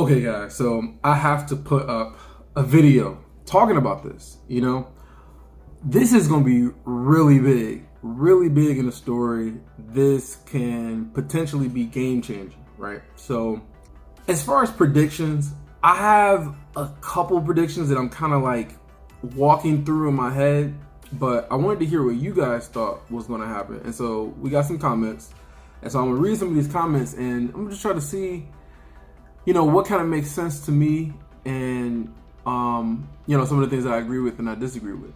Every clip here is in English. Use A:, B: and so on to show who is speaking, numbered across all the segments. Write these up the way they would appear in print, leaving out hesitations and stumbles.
A: Okay, guys, so I have to put up a video talking about this. This is going to be really big in the story. This can potentially be game changing, right? So, as far as predictions, I have a couple predictions that I'm kind of like walking through in my head, but I wanted to hear what you guys thought was going to happen. And so, we got some comments. And so, I'm going to read some of these comments and I'm just trying to see what kind of makes sense to me and, some of the things that I agree with and I disagree with.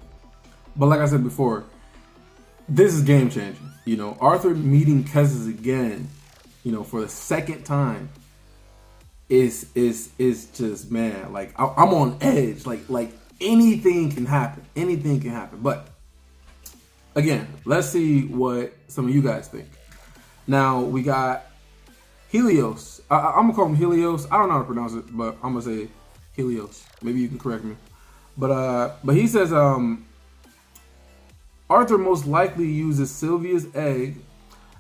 A: But like I said before, this is game changing. Arthur meeting Kezess again, for the second time is just, man, like I'm on edge. Like anything can happen. Anything can happen. But again, let's see what some of you guys think. Now we got Helios. I'm gonna call him Helios. I don't know how to pronounce it, but I'm gonna say Helios. Maybe you can correct me. But he says Arthur most likely uses Sylvia's egg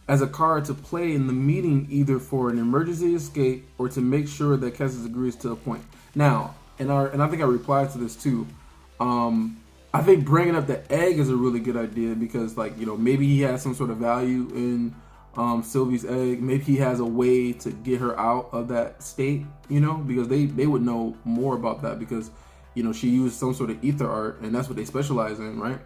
A: as a card to play in the meeting, either for an emergency escape or to make sure that Kezess agrees to a point. Now, and I think I replied to this too. I think bringing up the egg is a really good idea because, maybe he has some sort of value in Sylvie's egg. Maybe he has a way to get her out of that state, because they would know more about that because, she used some sort of ether art and that's what they specialize in, right?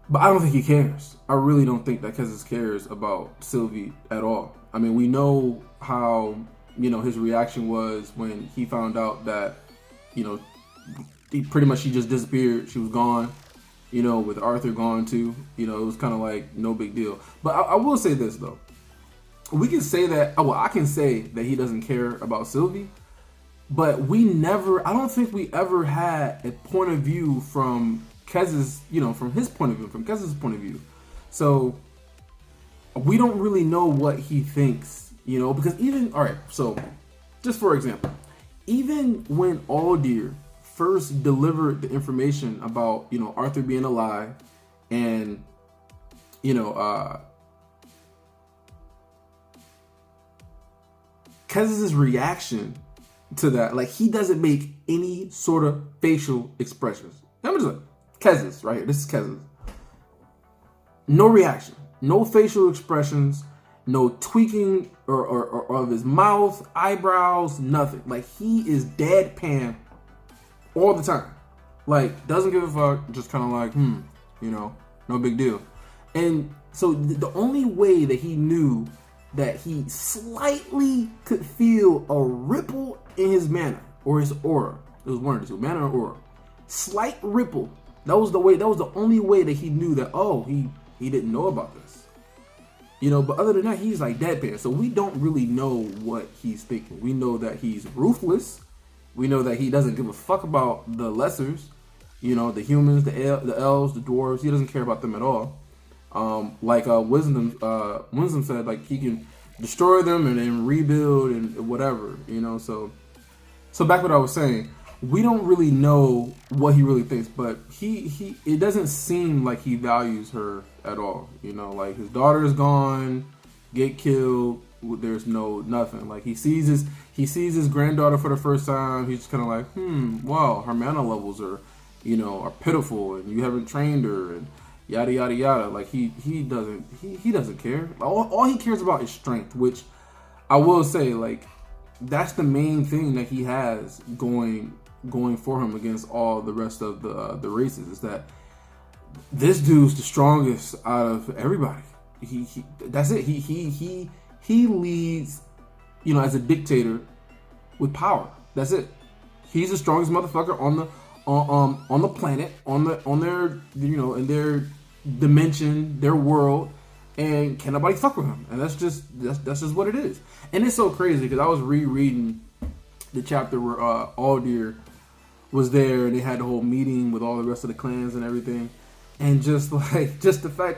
A: But I don't think he cares. I really don't think that Kezess cares about Sylvie at all. I mean, we know how, his reaction was when he found out that, she just disappeared. She was gone, with Arthur gone too. It was kind of like no big deal. But I will say this, though. We can say that, I can say that he doesn't care about Sylvie. But I don't think we ever had a point of view from Kezess, from his point of view, from Kezess' point of view. So we don't really know what he thinks, because so just for example, even when Aldir first delivered the information about, Arthur being alive and, Kezess' reaction to that, like, he doesn't make any sort of facial expressions. I'm just like, Kezess, right here. This is Kezess. No reaction, no facial expressions, no tweaking or of his mouth, eyebrows, nothing. Like, he is deadpan all the time. Like, doesn't give a fuck, just kind of like, no big deal. And so the only way that he knew that he slightly could feel a ripple in his mana or his aura, it was one of the two, mana or aura, slight ripple. That was the only way that he knew that, he didn't know about this. But other than that, he's like deadpan. So we don't really know what he's thinking. We know that he's ruthless. We know that he doesn't give a fuck about the lessers, the humans, the elves, the dwarves. He doesn't care about them at all. Wisdom said, like, he can destroy them and then rebuild and whatever, So back what I was saying, we don't really know what he really thinks, but it doesn't seem like he values her at all. Like, his daughter is gone, get killed. There's nothing. Like, he sees his granddaughter for the first time. He's just kind of like, wow, her mana levels are pitiful, and you haven't trained her, and yada yada yada. Like, he doesn't care. All he cares about is strength, which I will say, like, that's the main thing that he has going for him against all the rest of the races, is that this dude's the strongest out of everybody. That's it. He leads, as a dictator with power. That's it. He's the strongest motherfucker on the planet, on their, in their dimension, their world, and can't nobody fuck with him. And that's just what it is. And it's so crazy because I was rereading the chapter where Aldir was there and they had the whole meeting with all the rest of the clans and everything. And just the fact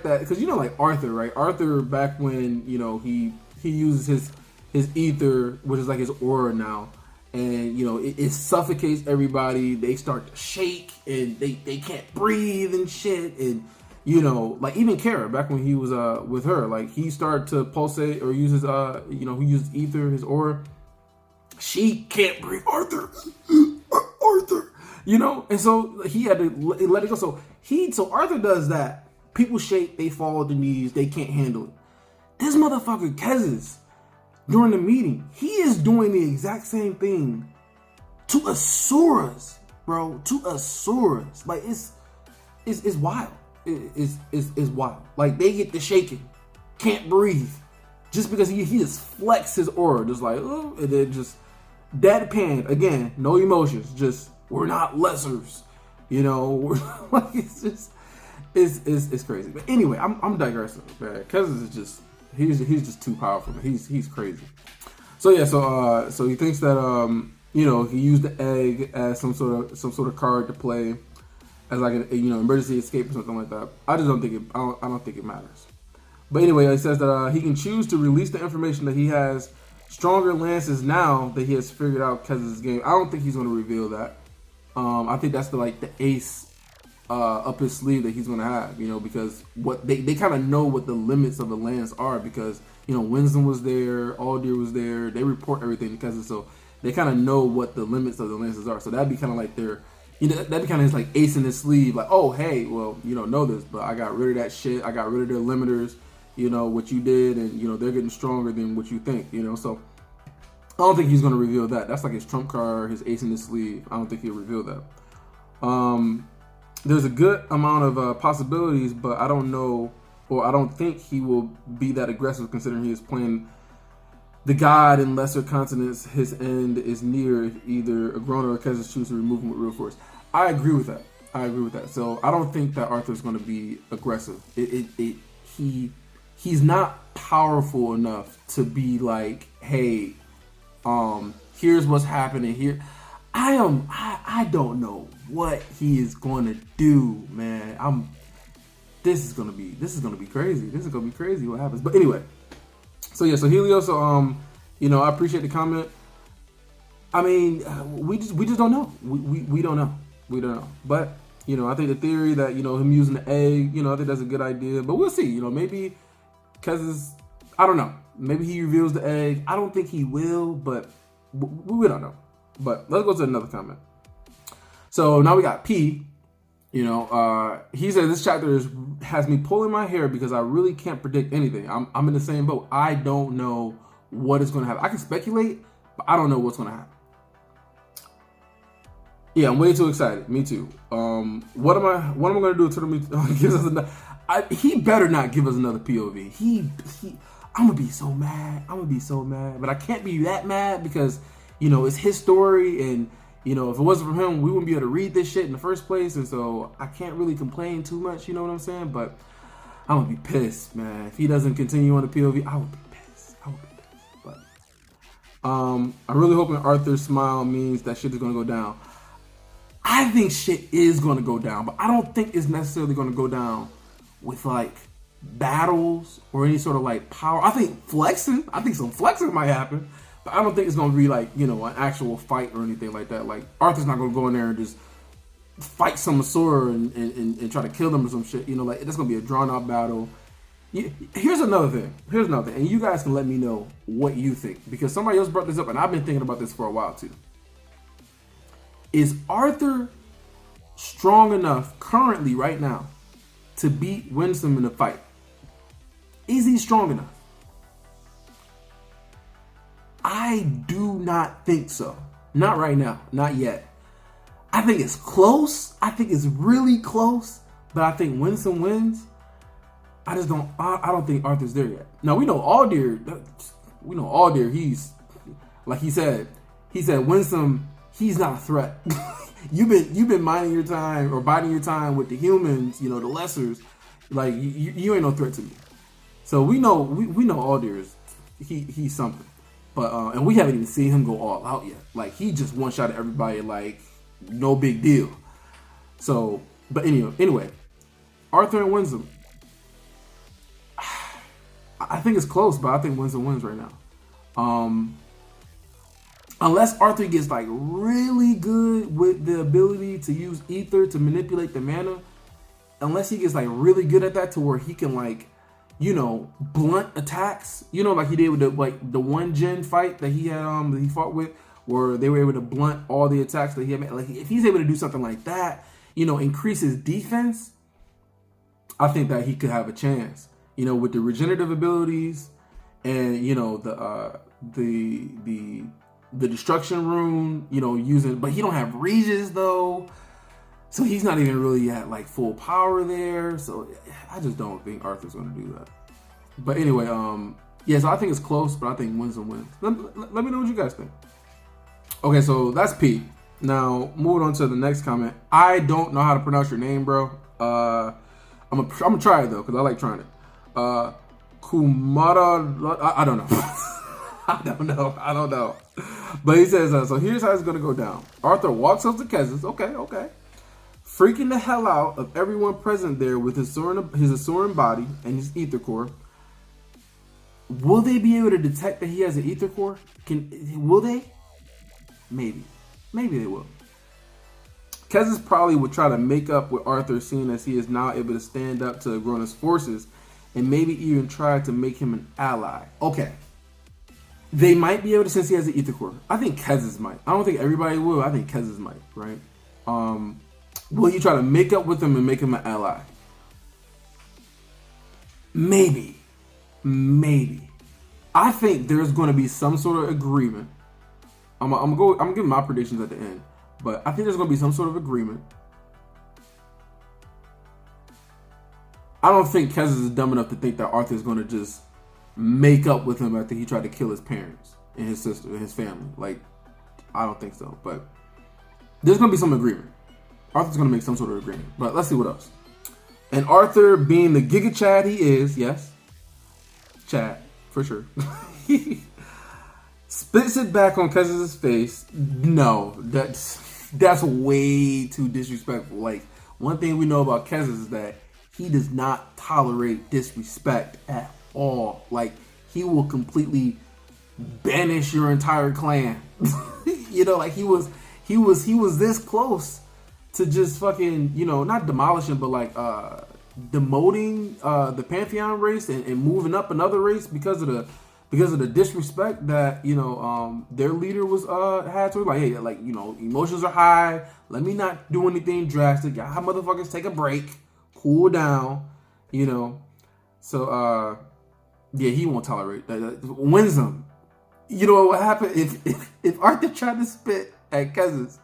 A: that, because like Arthur, right? Arthur, back when he uses his ether, which is like his aura now, and it suffocates everybody. They start to shake and they can't breathe and shit. And like even Kara, back when he was with her, like he started to pulsate or use his he used ether, his aura, She can't breathe, Arthur, Arthur. And so he had to let it go. So Arthur does that. People shake, they fall at the knees, they can't handle it. This motherfucker Kezess, during the meeting, he is doing the exact same thing to asuras, bro. To asuras, like it's wild. It's wild. Like they get the shaking, can't breathe, just because he just flex his aura, just like oh, and then just deadpan again, no emotions, just we're not lessers, we're like it's just it's crazy. But anyway, I'm digressing, man. Kezess is just he's just too powerful. He's crazy. So yeah, so he thinks that he used the egg as some sort of card to play as like an emergency escape or something like that. I just don't think it. I don't think it matters. But anyway, he says that he can choose to release the information that he has stronger lances now that he has figured out Kezess' game. I don't think he's going to reveal that. I think that's the ace up his sleeve that he's going to have. Because what they kind of know what the limits of the lance are, because Winston was there, Aldir was there. They report everything to Kezess, so they kind of know what the limits of the lances are. So that'd be kind of like their, that'd be kind of his ace in his sleeve. Like, oh hey, well you don't know this, but I got rid of that shit. I got rid of their limiters. What you did, and they're getting stronger than what you think. So I don't think he's going to reveal that. That's like his trump card, his ace in his sleeve. I don't think he'll reveal that. There's a good amount of possibilities, but I don't know, or I don't think he will be that aggressive, considering he is playing the god in lesser continents. His end is near if either Agrona or Kezess choose to remove him with real force. I agree with that. So I don't think that Arthur's going to be aggressive. He's not powerful enough to be like, hey, here's what's happening here. I don't know what he is going to do, man. This is gonna be crazy. This is gonna be crazy what happens. But anyway, so Helios, I appreciate the comment. I mean, we just don't know. We don't know. But I think the theory that him using the egg, I think that's a good idea. But we'll see. Maybe Kezess, I don't know. Maybe he reveals the egg. I don't think he will, but we don't know. But let's go to another comment. So now we got P. He said this chapter has me pulling my hair because I really can't predict anything. I'm in the same boat. I don't know what is going to happen. I can speculate, but I don't know what's going to happen. Yeah, I'm way too excited. Me too. What am I going to do to gives us he better not give us another POV. I'm gonna be so mad. But I can't be that mad because it's his story, and if it wasn't for him, we wouldn't be able to read this shit in the first place. And so I can't really complain too much. You know what I'm saying? But I'm gonna be pissed, man. If he doesn't continue on the POV, I would be pissed. But I'm really hoping Arthur's smile means that shit is gonna go down. I think shit is gonna go down, but I don't think it's necessarily gonna go down with battles or any sort of power. I think some flexing might happen, but I don't think it's gonna be an actual fight or anything like that. Arthur's not gonna go in there and just fight some Asura and try to kill them or some shit. That's gonna be a drawn out battle. Here's another thing, and you guys can let me know what you think, because somebody else brought this up and I've been thinking about this for a while too. Is Arthur strong enough currently right now to beat Winsome in a fight? Is he strong enough? I do not think so. Not right now. Not yet. I think it's close. I think it's really close. But I think Winsome wins. I don't think Arthur's there yet. Now we know Aldir. He's like he said Winsome, he's not a threat. You've been minding your time or biding your time with the humans, the lessers. You ain't no threat to me. So we know Aldir is he's something. But and we haven't even seen him go all out yet. He just one shot at everybody, no big deal. So, but anyway, Arthur and Winsome. I think it's close, but I think Winsome wins right now. Unless Arthur gets really good with the ability to use ether to manipulate the mana. Unless he gets really good at that to where he can blunt attacks. Like he did with the one gen fight that he had that he fought with where they were able to blunt all the attacks that he had made. Like, if he's able to do something like that, increase his defense, I think that he could have a chance. With the regenerative abilities and the destruction rune, using, but he don't have Regis though, so he's not even really at like full power there. So I just don't think Arthur's going to do that. But anyway, so I think it's close, but I think Winsome wins. Let me know what you guys think. Okay, so that's P. Now moving on to the next comment. I don't know how to pronounce your name, bro. I'm gonna try it though, because I like trying it. Kumara, I don't know. I don't know. But he says, so here's how it's going to go down. Arthur walks up to Kezess. Okay. Freaking the hell out of everyone present there with his Asuran body and his ether core. Will they be able to detect that he has an ether core? Will they? Maybe they will. Kezess probably would try to make up with Arthur, seeing as he is now able to stand up to Agrona's forces, and maybe even try to make him an ally. Okay. They might be able to, since he has an ether core. I think Kezess might. I don't think everybody will. I think Kezess might, right? Will you try to make up with him and make him an ally? Maybe. I think there's going to be some sort of agreement. I'm giving my predictions at the end, but I think there's going to be some sort of agreement. I don't think Kezess is dumb enough to think that Arthur's going to just make up with him after he tried to kill his parents and his sister and his family. Like, I don't think so. But there's going to be some agreement. Arthur's going to make some sort of agreement. But let's see what else. And Arthur, being the Giga Chad he is, yes, Chad, for sure. Spits it back on Kezess' face. No, that's way too disrespectful. Like, one thing we know about Kezess is that he does not tolerate disrespect at all. Like, he will completely banish your entire clan. Like he was this close to just fucking, not demolishing, but like demoting the Pantheon race and moving up another race because of the disrespect that their leader was had to. Like, hey, like, emotions are high. Let me not do anything drastic. Y'all motherfuckers take a break, cool down, So yeah, he won't tolerate that. Winsome. You know what happened if Arthur tried to spit at Kezess?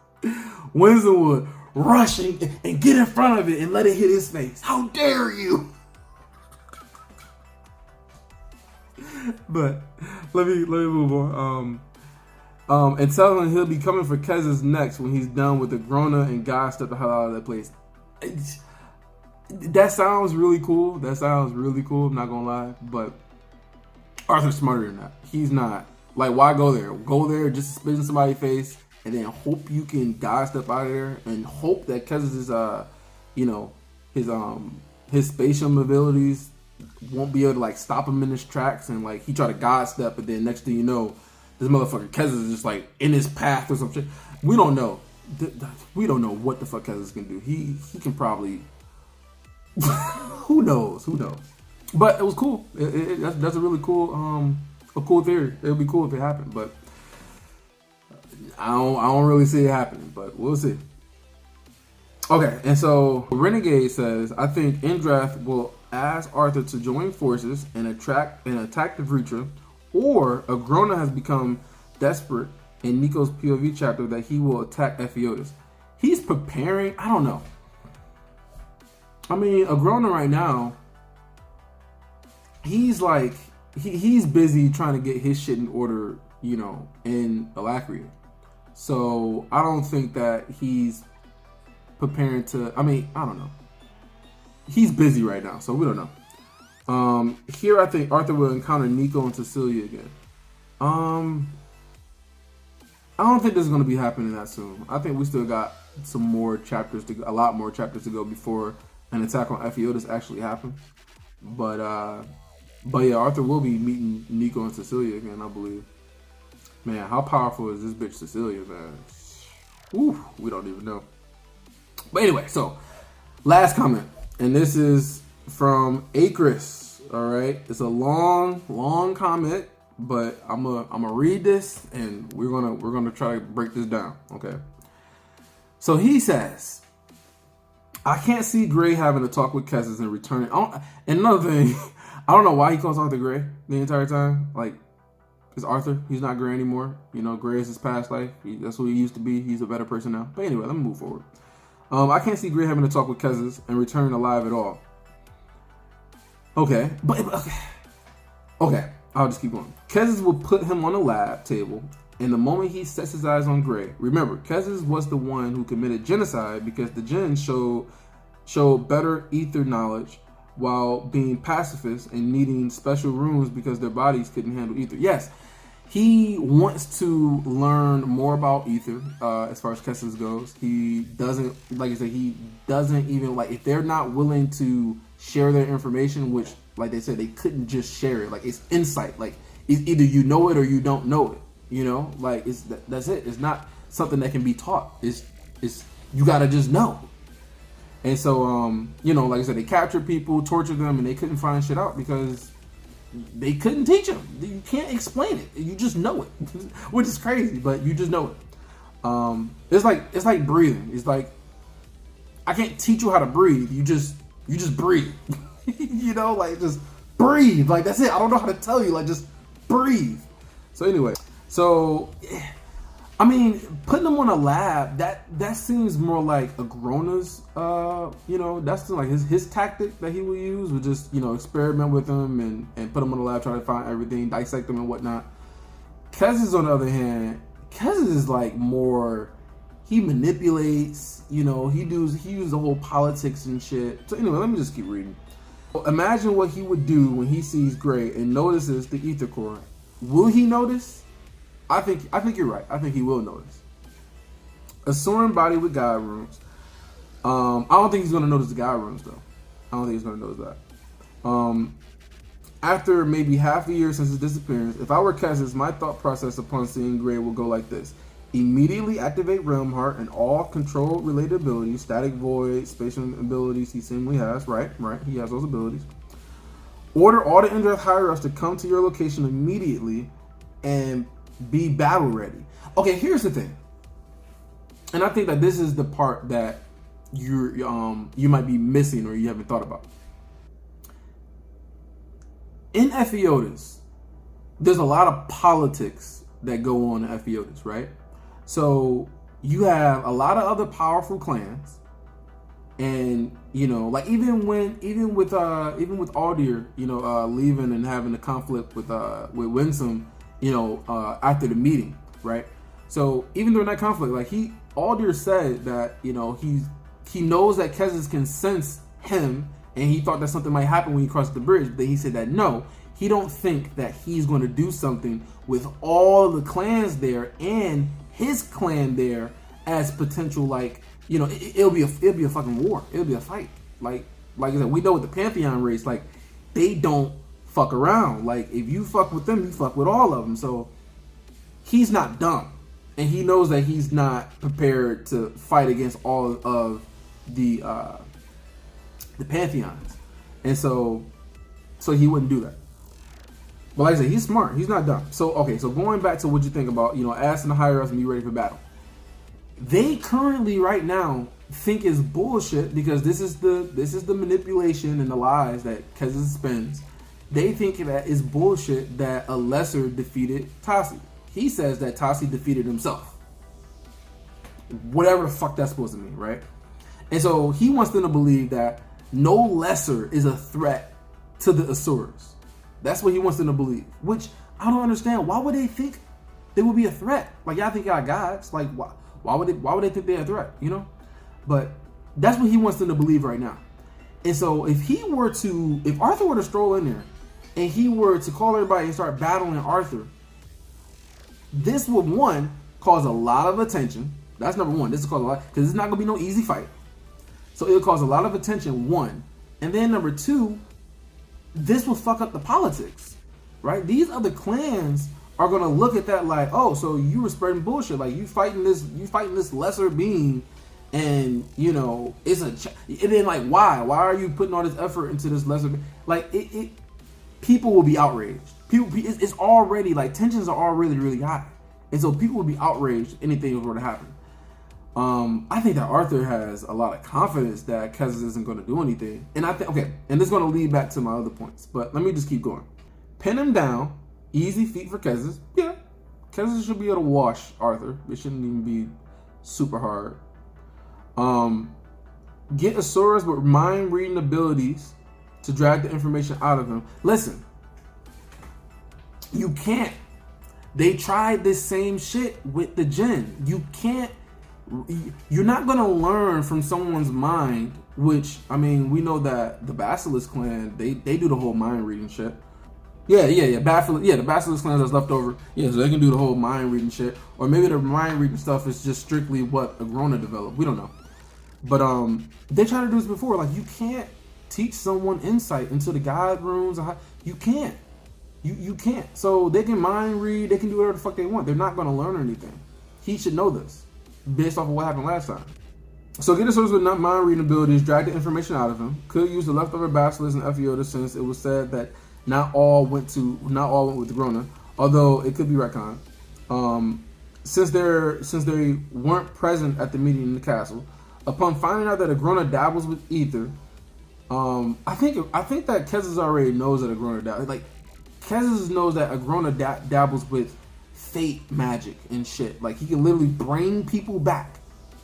A: Winsome would rush and get in front of it and let it hit his face. How dare you? But let me move on. And tell him he'll be coming for Kezess next when he's done with the Grona and God step the hell out of that place. That sounds really cool. I'm not gonna lie, but Arthur's smarter than that. He's not. Like, why go there? Go there just to spit in somebody's face and then hope you can God step out of there and hope that Kezess' his spatial abilities won't be able to like stop him in his tracks, and like he try to God step, and then next thing you know, this motherfucker Kezess is just like in his path or some shit. We don't know. We don't know what the fuck Kezess can do. He can probably who knows. But it was cool. That's a really cool a cool theory. It would be cool if it happened, but I don't really see it happening, but we'll see. Okay, and so Renegade says, I think Indrath will ask Arthur to join forces and attack the Vritra, or Agrona has become desperate in Nico's POV chapter that he will attack Ephiodus. He's preparing. I don't know. I mean, Agrona right now, he's like, he's busy trying to get his shit in order, in Alacria. So I don't think that he's preparing to, I don't know. He's busy right now, so we don't know. Here I think Arthur will encounter Nico and Cecilia again. I don't think this is going to be happening that soon. I think we still got a lot more chapters to go before an attack on Ephiodus actually happens. But yeah, Arthur will be meeting Nico and Cecilia again, I believe. Man, how powerful is this bitch Cecilia, man? Ooh, we don't even know. But anyway, so last comment, and this is from Acris. All right, it's a long comment, but I'm gonna read this and we're gonna try to break this down. Okay. So he says, I can't see Gray having a talk with Kezess and returning. And another thing, I don't know why he calls Arthur Gray the entire time. Like, it's Arthur. He's not Gray anymore. You know, Gray is his past life. That's who he used to be. He's a better person now. But anyway, let me move forward. I can't see Gray having a talk with Kezess and returning alive at all. Okay, but okay, I'll just keep going. Kezess will put him on a lab table, and the moment he sets his eyes on Gray, remember, Kezess was the one who committed genocide because the Jinn showed better ether knowledge while being pacifists and needing special rooms because their bodies couldn't handle ether. Yes, he wants to learn more about ether as far as Kezess goes. He doesn't, like I said, he doesn't even, like, if they're not willing to share their information, which, like they said, they couldn't just share it. Like, it's insight. Like, it's either you know it or you don't know it. You know, like, that's it. It's not something that can be taught. It's you gotta just know. And so, you know, like I said, they captured people, tortured them, and they couldn't find shit out because they couldn't teach them. You can't explain it. You just know it, which is crazy, but you just know it. It's like breathing. It's like, I can't teach you how to breathe. You just breathe. You know, like, just breathe. Like, that's it. I don't know how to tell you. Like, just breathe. So anyway, I mean, putting them on a lab, that seems more like a Grona's, you know, that's like his tactic that he will use, would just, you know, experiment with them and put them on the lab, try to find everything, dissect them and whatnot. Kezess, on the other hand, Kezess is like more, he manipulates, you know, he uses the whole politics and shit. So anyway, let me just keep reading. Imagine what he would do when he sees Gray and notices the ether core. Will he notice? I think you're right. I think he will notice. A soaring body with guide rooms. I don't think he's going to notice the guide rooms, though. I don't think he's going to notice that. After maybe half a year since his disappearance, if I were Kezess, my thought process upon seeing Gray will go like this. Immediately activate Realm Heart and all control-related abilities, static void, spatial abilities he seemingly has. Right, he has those abilities. Order all the Endreth higher-ups to come to your location immediately and be battle ready. Okay, here's the thing, and I think that this is the part that you might be missing or you haven't thought about. In Epheotis, there's a lot of politics that go on in Epheotis, right? So you have a lot of other powerful clans, and you know, like even with Aldir, you know, leaving and having a conflict with Winsome, you know, after the meeting, right? So even during that conflict, like Aldir said that, you know, he knows that Kezess can sense him, and he thought that something might happen when he crossed the bridge. But he said that no, he don't think that he's going to do something with all the clans there and his clan there as potential, like, you know, it'll be a fucking war. It'll be a fight. Like I said, we know with the Pantheon race, like, they don't fuck around. Like, if you fuck with them, you fuck with all of them. So he's not dumb, and he knows that he's not prepared to fight against all of the Pantheons, and so he wouldn't do that. But like I said, he's smart. He's not dumb. So okay, so going back to what you think about, you know, asking the higher ups and be ready for battle. They currently right now think is bullshit because this is the manipulation and the lies that Kezess spins. They think that it's bullshit that a lesser defeated Tassi. He says that Tassi defeated himself. Whatever the fuck that's supposed to mean, right? And so he wants them to believe that no lesser is a threat to the asuras. That's what he wants them to believe. Which I don't understand. Why would they think they would be a threat? Like, y'all think y'all gods? Like, why would they think they're a threat? You know? But that's what he wants them to believe right now. And so if Arthur were to stroll in there and he were to call everybody and start battling Arthur, this would, one, cause a lot of attention. That's number one. This will cause a lot, because it's not going to be no easy fight. So it'll cause a lot of attention, one. And then number two, this will fuck up the politics, right? These other clans are going to look at that like, oh, so you were spreading bullshit. Like, you fighting this lesser being, and, you know, it's and then, like, why are you putting all this effort into this lesser being? Like, people will be outraged. People, it's already like tensions are already really high, and so people would be outraged if anything were to happen. I think that Arthur has a lot of confidence that Kezess isn't going to do anything, and I think and this is going to lead back to my other points, but let me just keep going. Pin him down, easy feat for Kezess. Yeah, Kezess should be able to wash Arthur. It shouldn't even be super hard. Get asuras with mind reading abilities to drag the information out of him. Listen, you can't. They tried this same shit with the Jinn. You can't. You're not gonna learn from someone's mind. Which, I mean, we know that the Basilisk clan, they do the whole mind reading shit. Yeah. The Basilisk clan that's left over. Yeah, so they can do the whole mind reading shit. Or maybe the mind reading stuff is just strictly what Agrona developed. We don't know. But they tried to do this before. Like, you can't teach someone insight into the God rooms. You can't. You can't. So they can mind read. They can do whatever the fuck they want. They're not going to learn anything. He should know this based off of what happened last time. So get asuras with not mind reading abilities, drag the information out of him. Could use the leftover Basilisk and Ephiota, since it was said that not all went with Agrona, although it could be retcon. Since they weren't present at the meeting in the castle. Upon finding out that Agrona dabbles with ether, I think that Kezess already knows that Agrona dabbles. Like, Kezess knows that Agrona dabbles with fate magic and shit. Like, he can literally bring people back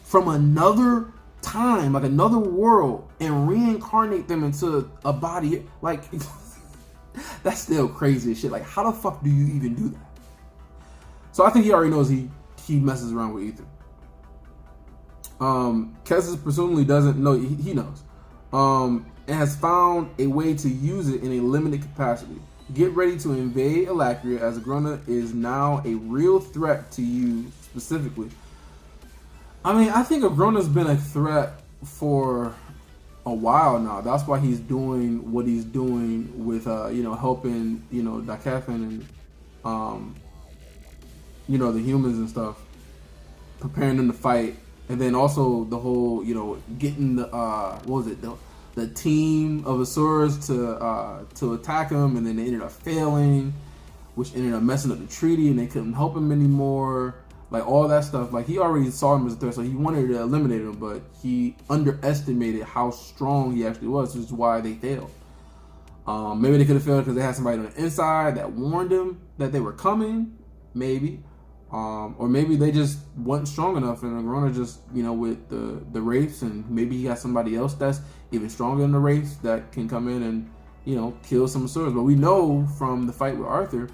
A: from another time, like another world, and reincarnate them into a body. Like, that's still crazy as shit. Like, how the fuck do you even do that? So I think he already knows he messes around with ether. Kezess presumably doesn't know. He knows. And has found a way to use it in a limited capacity. Get ready to invade Alakria, as Agrona is now a real threat to you specifically. I mean, I think Agrona's been a threat for a while now. That's why he's doing what he's doing with, helping, Dakathan and, the humans and stuff, preparing them to fight. And then also the whole, getting the the team of asuras to attack him, and then they ended up failing, which ended up messing up the treaty, and they couldn't help him anymore. Like, all that stuff. Like, he already saw him as a threat, so he wanted to eliminate him, but he underestimated how strong he actually was, which is why they failed. Maybe they could have failed because they had somebody on the inside that warned them that they were coming, maybe. Or maybe they just weren't strong enough, and Agrona just, with the Wraiths, and maybe he got somebody else that's even stronger than the Wraiths that can come in and, kill some asuras. But we know from the fight with Arthur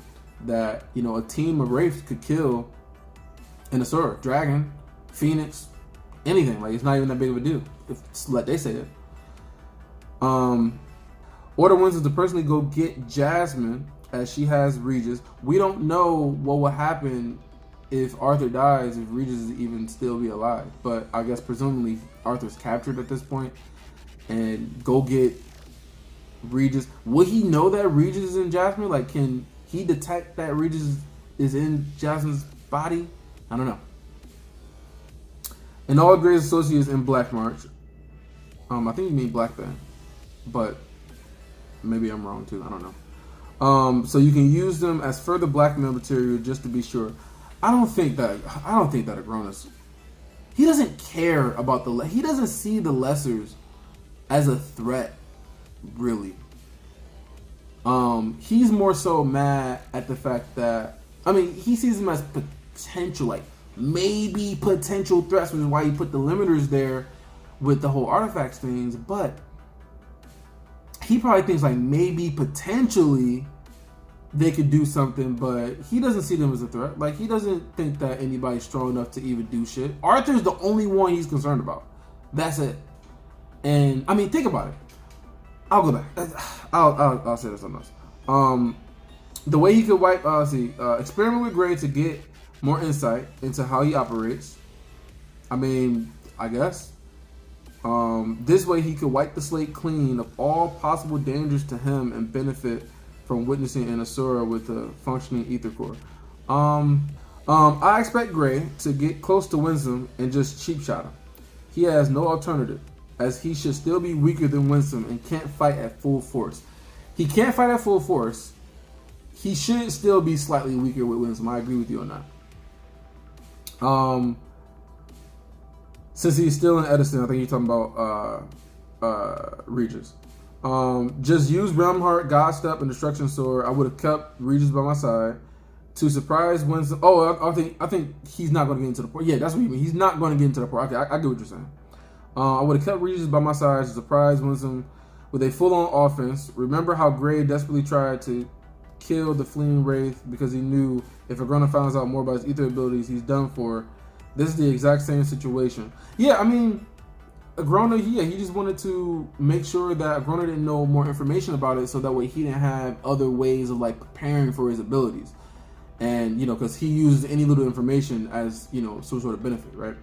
A: that, a team of Wraiths could kill an asura, dragon, phoenix, anything. Like, it's not even that big of a deal, like they say it. Order Windsor to personally go get Jasmine, as she has Regis. We don't know what will happen if Arthur dies, if Regis is even still be alive. But I guess presumably Arthur's captured at this point, and go get Regis. Will he know that Regis is in Jasmine? Like, can he detect that Regis is in Jasmine's body? I don't know. And all Gray's associates in Black March. I think you mean Black Band, but maybe I'm wrong too. I don't know. So you can use them as further blackmail material just to be sure. I don't think that Agrona's. He doesn't care about he doesn't see the lessers as a threat, really. He's more so mad at the fact that, he sees them as potential, like maybe potential threats, which is why he put the limiters there with the whole artifacts things. But he probably thinks like maybe potentially they could do something, but he doesn't see them as a threat. Like, he doesn't think that anybody's strong enough to even do shit. Arthur's the only one he's concerned about. That's it. And think about it. I'll go back. I'll say this something else. The way he could wipe, experiment with Gray to get more insight into how he operates. I guess. This way he could wipe the slate clean of all possible dangers to him and benefit from witnessing an asura with a functioning ether core. I expect Gray to get close to Winsome and just cheap shot him. He has no alternative, as he should still be weaker than Winsome and can't fight at full force. He can't fight at full force. he should still be slightly weaker with Winsome. I agree with you on that. Since he's still in Edison, I think you're talking about Regis. Just use Realm Heart, God Step, and Destruction Sword. I would have kept Regis by my side to surprise Winsome. Oh, I think he's not going to get into the port. Yeah, that's what you mean. He's not going to get into the port. Okay, I get what you're saying. I would have kept Regis by my side to surprise Winsome with a full-on offense. Remember how Gray desperately tried to kill the fleeing Wraith because he knew if Agrona finds out more about his ether abilities, he's done for. This is the exact same situation. Yeah, I mean, Agrona, he just wanted to make sure that Agrona didn't know more information about it, so that way he didn't have other ways of like preparing for his abilities. And, you know, because he uses any little information as, you know, some sort of benefit, right?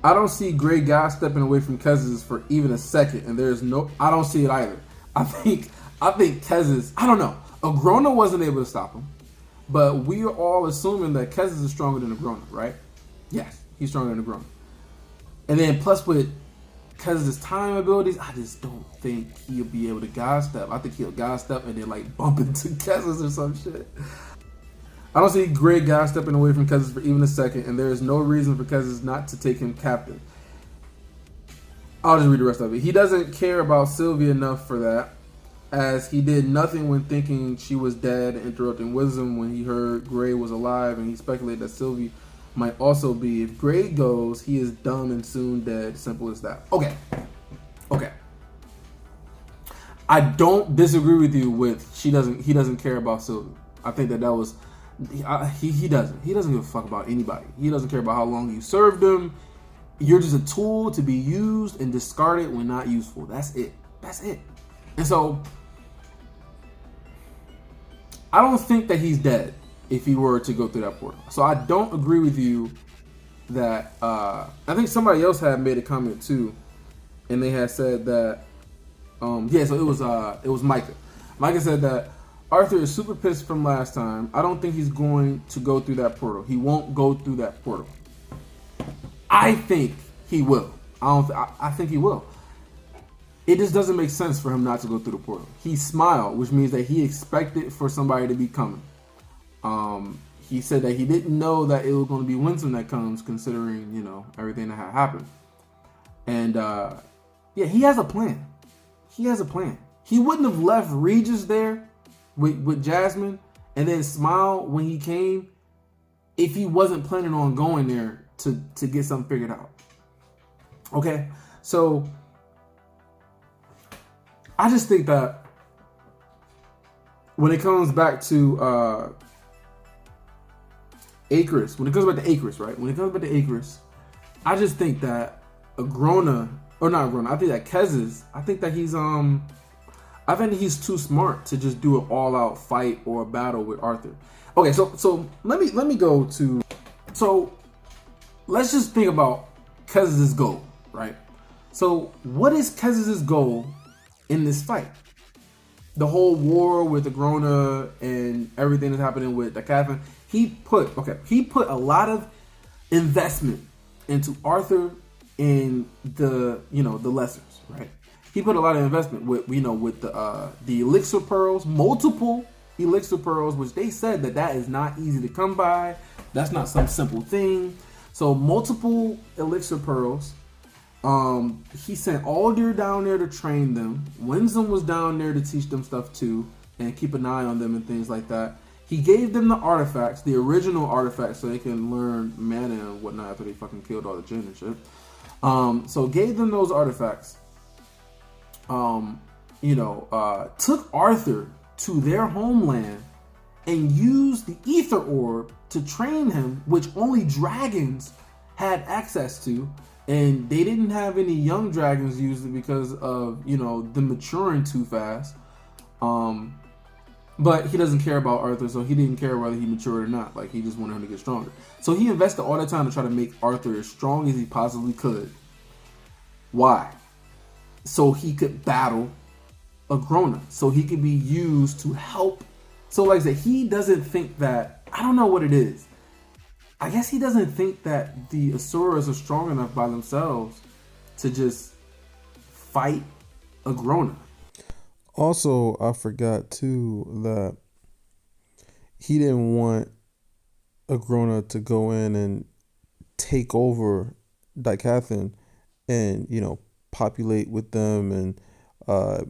A: I don't see Grey God stepping away from Kezess for even a second, and there's no, I don't see it either. I think Kezess, I don't know. Agrona wasn't able to stop him, but we are all assuming that Kezess is stronger than Agrona, right? Yes, he's stronger than Agrona. And then plus with Kezess' time abilities, I just don't think he'll be able to God step. I think he'll God step and then like bump into Kezess or some shit. I don't see Grey God stepping away from Kezess for even a second, and there is no reason for Kezess not to take him captive. I'll just read the rest of it. He doesn't care about Sylvia enough for that, as he did nothing when thinking she was dead and interrupting Wisdom when he heard Grey was alive, and he speculated that Sylvie might also be. If Grey goes, he is dumb and soon dead. Simple as that. Okay. I don't disagree with you with he doesn't care about Sylvie. I think that was he doesn't give a fuck about anybody. He doesn't care about how long you served him. You're just a tool to be used and discarded when not useful. That's it. And so I don't think that he's dead if he were to go through that portal. So I don't agree with you that I think somebody else had made a comment too, and they had said that so it was Micah. Micah said that Arthur is super pissed from last time. I don't think he's going to go through that portal. He won't go through that portal. I think he will. I think he will. It just doesn't make sense for him not to go through the portal. He smiled, which means that he expected for somebody to be coming. He said that he didn't know that it was going to be Winston that comes, considering, you know, everything that had happened. And yeah, he has a plan. He wouldn't have left Regis there with Jasmine and then smile when he came if he wasn't planning on going there to get something figured out. Okay, so I just think that when it comes back to Acris, I just think that I think that Kezess, I think that he's too smart to just do an all-out fight or a battle with Arthur. Okay, so let me go to, so let's just think about Kezess' goal, right? So what is Kezess' goal in this fight? The whole war with Agrona and everything that's happening with the Catherine, he put a lot of investment into Arthur and the lessers, right? He put a lot of investment with the elixir pearls, multiple elixir pearls, which they said that is not easy to come by. That's not some simple thing. So multiple elixir pearls. He sent Aldir down there to train them. Winsome was down there to teach them stuff too and keep an eye on them and things like that. He gave them the artifacts, the original artifacts, so they can learn mana and whatnot after they fucking killed all the djinn and shit. So gave them those artifacts. Took Arthur to their homeland and used the ether orb to train him, which only dragons had access to, and they didn't have any young dragons use it because of them maturing too fast. But he doesn't care about Arthur, so he didn't care whether he matured or not. Like, he just wanted him to get stronger. So he invested all the time to try to make Arthur as strong as he possibly could. Why? So he could battle Agrona, so he could be used to help. So like I said, he doesn't think that, I don't know what it is. I guess he doesn't think that the asuras are strong enough by themselves to just fight Agrona.
B: Also, I forgot too that he didn't want Agrona to go in and take over Decathlon and populate with them and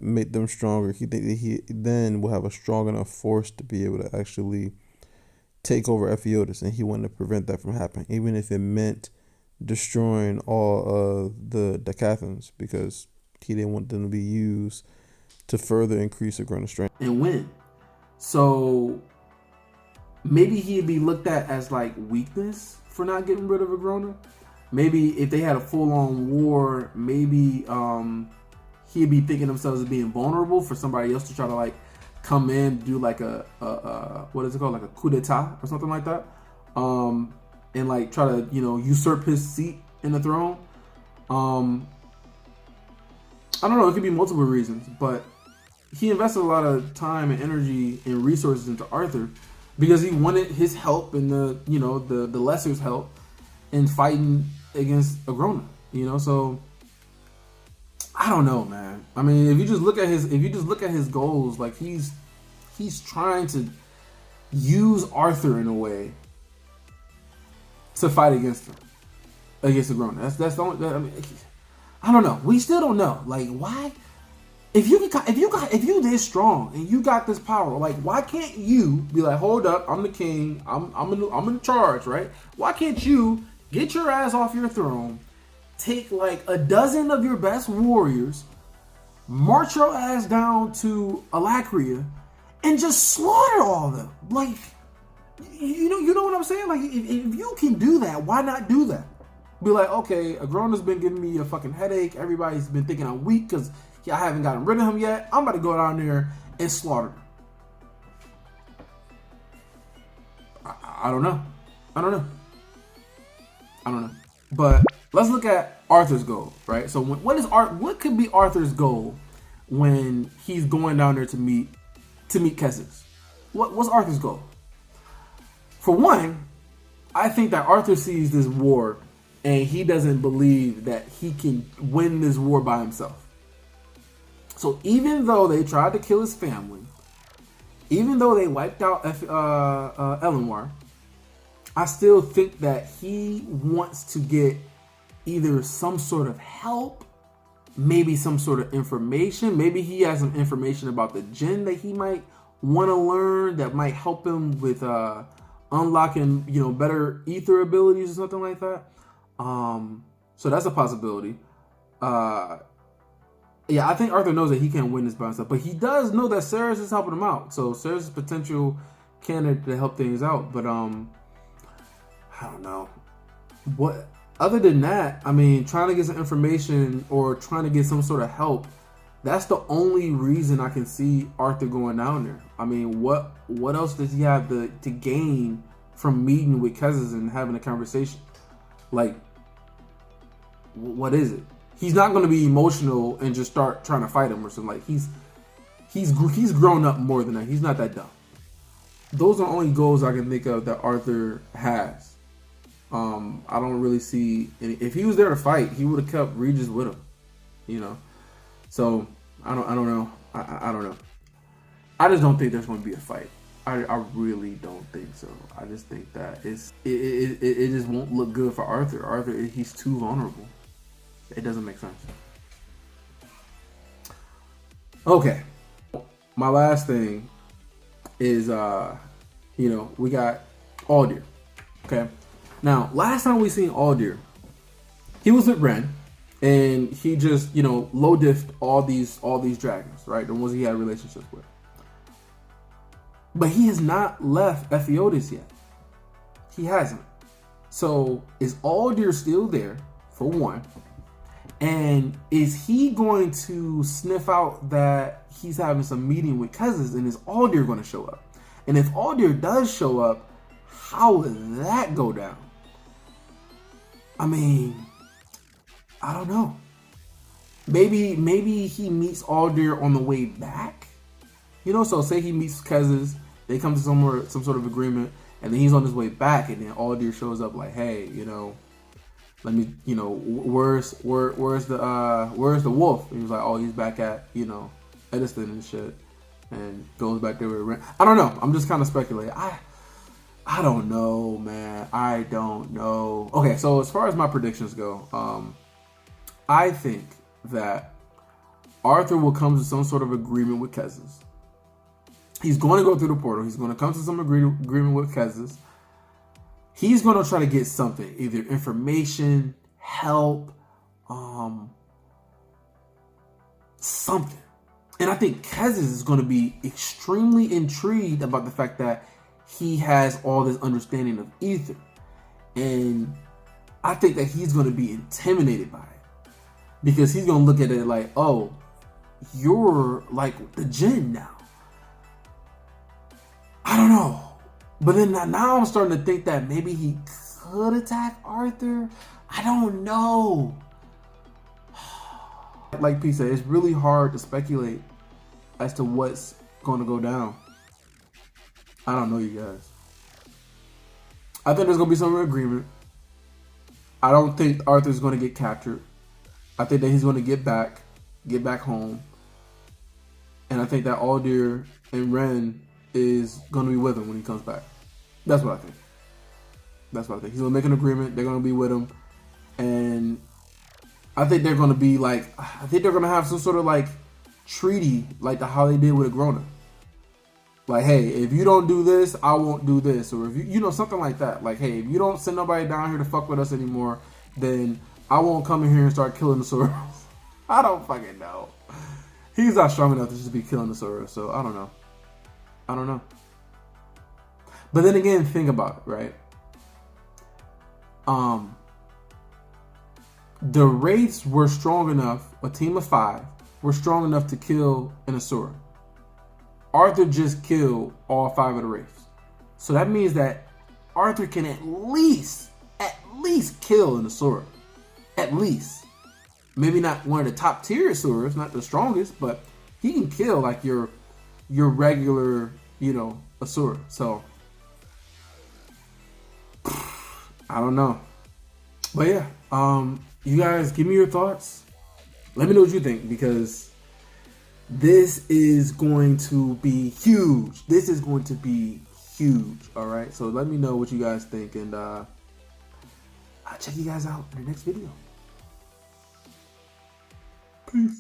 B: make them stronger. He think that he then will have a strong enough force to be able to actually take over Ephiodus, and he wanted to prevent that from happening, even if it meant destroying all of the Decathlons, because he didn't want them to be used to further increase Agrona's strength
A: and win. So maybe he'd be looked at as like weakness for not getting rid of Agrona. Maybe if they had a full-on war, maybe he'd be thinking themselves as being vulnerable for somebody else to try to like come in, do like a what is it called, like a coup d'etat or something like that, and like try to usurp his seat in the throne. I don't know. It could be multiple reasons, but he invested a lot of time and energy and resources into Arthur because he wanted his help and the lesser's help in fighting against Agrona. So I don't know, man. I mean, if you just look at his goals, like he's trying to use Arthur in a way to fight against Agrona. That's the only. I mean, I don't know. We still don't know. Like, why? If you this strong and you got this power, like, why can't you be like, hold up, I'm the king, I'm in charge, right? Why can't you get your ass off your throne, take like a dozen of your best warriors, march your ass down to Alacria, and just slaughter all of them? Like, you know what I'm saying? Like, if you can do that, why not do that? Be like, okay, Agrona's been giving me a fucking headache. Everybody's been thinking I'm weak because I haven't gotten rid of him yet. I'm about to go down there and slaughter him. I don't know. I don't know. But let's look at Arthur's goal, right? So what could be Arthur's goal when he's going down there to meet Kezess? What's Arthur's goal? For one, I think that Arthur sees this war and he doesn't believe that he can win this war by himself. So even though they tried to kill his family, even though they wiped out Elenwar, I still think that he wants to get either some sort of help, maybe some sort of information. Maybe he has some information about the djinn that he might want to learn that might help him with unlocking, better ether abilities or something like that. So that's a possibility. Yeah, I think Arthur knows that he can't win this by himself, but he does know that Ceres is helping him out. So Ceres is a potential candidate to help things out. But I don't know. What other than that, I mean, trying to get some information or trying to get some sort of help, that's the only reason I can see Arthur going down there. I mean, what else does he have to gain from meeting with Kezess and having a conversation? Like, what is it? He's not going to be emotional and just start trying to fight him or something. Like, he's grown up more than that. He's not that dumb. Those are the only goals I can think of that Arthur has. I don't really see any. If he was there to fight, he would have kept Regis with him. So I don't know. I don't know. I just don't think there's going to be a fight. I really don't think so. I just think that it just won't look good for Arthur. Arthur, he's too vulnerable. It doesn't make sense. Okay. My last thing is, we got Aldir. Okay. Now, last time we seen Aldir, he was with Ren, and he just, low diffed all these dragons, right? The ones he had relationships with. But he has not left Ephiodus yet. He hasn't. So is Aldir still there, for one? And is he going to sniff out that he's having some meeting with Kezess, and is Aldir going to show up? And if Aldir does show up, how would that go down? I mean, I don't know. Maybe he meets Aldir on the way back. So say he meets Kezess, they come to some sort of agreement, and then he's on his way back, and then Aldir shows up like, hey, let me, where's the wolf? And he was like, oh, he's back at, Ediston and shit. and goes back there with Ren. I don't know. I'm just kind of speculating. I don't know, man. I don't know. Okay, so as far as my predictions go, I think that Arthur will come to some sort of agreement with Kezess. He's going to go through the portal. He's going to come to some agreement with Kezess. He's going to try to get something, either information, help, something. And I think Kezess is going to be extremely intrigued about the fact that he has all this understanding of ether. And I think that he's going to be intimidated by it. Because he's going to look at it like, oh, you're like the Jinn now. I don't know. But then now I'm starting to think that maybe he could attack Arthur. I don't know. Like P said, it's really hard to speculate as to what's going to go down. I don't know, you guys. I think there's going to be some agreement. I don't think Arthur's going to get captured. I think that he's going to get back home. And I think that Aldir and Ren is going to be with him when he comes back. That's what I think. He's going to make an agreement. They're going to be with him. And I think they're going to be like, I think they're going to have some sort of like treaty, like how they did with Agrona. Like, hey, if you don't do this, I won't do this. Or if you know, something like that. Like, hey, if you don't send nobody down here to fuck with us anymore, then I won't come in here and start killing the asuras. I don't fucking know. He's not strong enough to just be killing the asuras, so I don't know. But then again, think about it, right? The Wraiths were strong enough, a team of 5, were strong enough to kill an Asura. Arthur just killed all 5 of the Wraiths. So that means that Arthur can at least kill an Asura. At least. Maybe not one of the top tier Asuras, not the strongest, but he can kill like your regular, Asura. So I don't know. But yeah, you guys give me your thoughts. Let me know what you think, because this is going to be huge. All right. So let me know what you guys think, and I'll check you guys out in the next video. Peace.